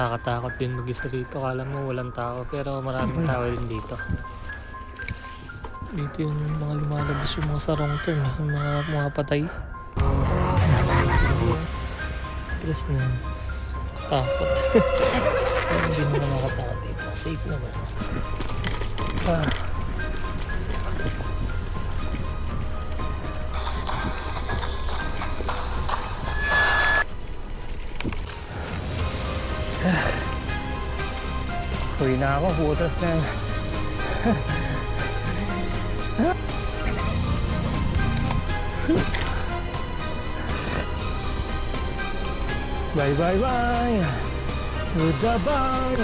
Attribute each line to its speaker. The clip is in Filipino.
Speaker 1: Nakakatakot din mag-isa rito. Kala mo walang tao pero maraming tao din dito. Dito yung mga lumalabas yung mga sarong turn, yung mga patay. Tres na yun. Takot. Pero hindi naman nakatakot dito. Safe naman.
Speaker 2: Uwi na ako, putas na yan. Bye bye bye. Goodbye.